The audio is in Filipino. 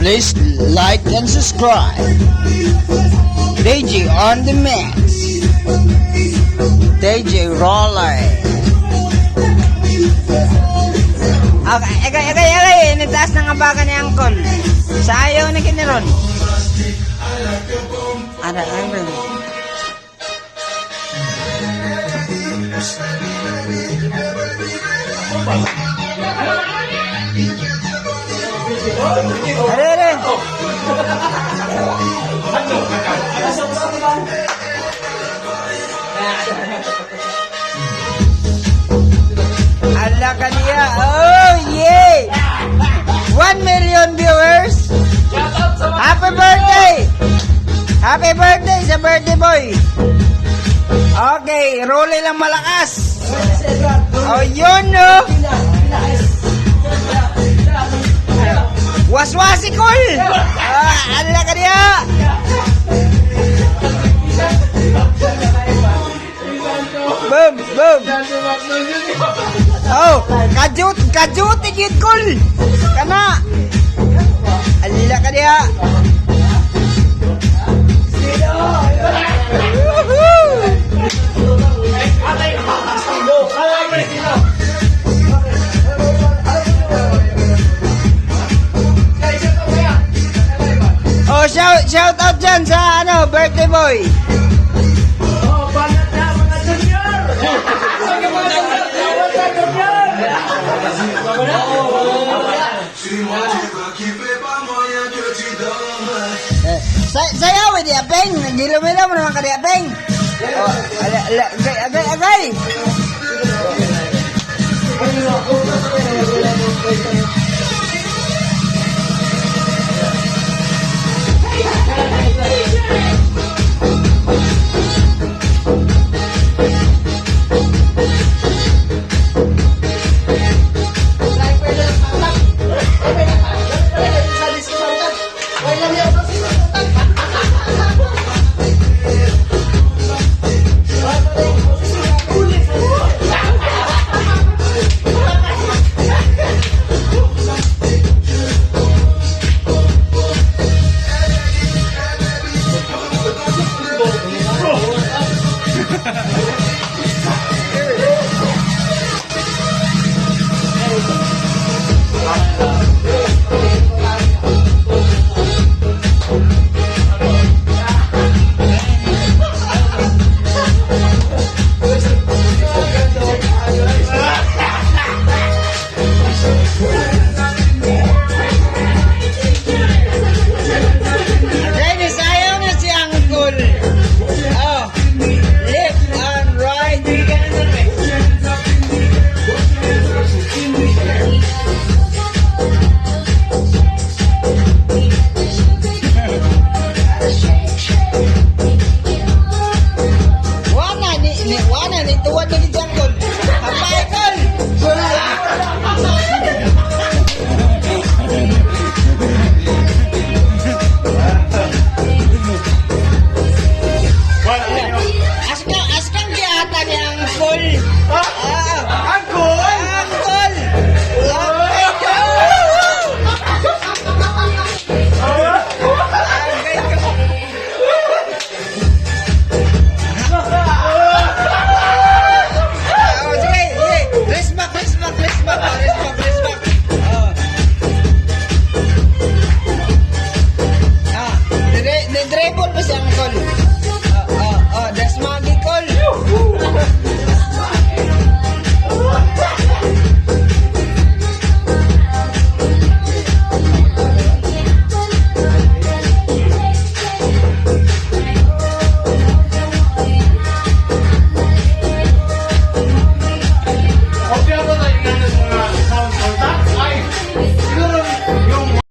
Please like and subscribe. DJ on the mix. DJ Roller. Okay, agay. Nitaas ng abaga ni Angkol. Sa ayaw na kiniron. Ada. Are. Ala kaniya. Oh, yay! 1 million viewers. Happy birthday! Happy birthday sa birthday boy. Okay, roll lang malakas. Oh, yun no. Waswasi cool. Ala kaniya. Boom. Oh, kajut igit cool. Kana. Alila ka diya. Oh, shout out dyan sa birthday boy. Sayaw di apeng, gilo-gilo mo naman ka di apeng. Oh, agay. Wana ni tuwan na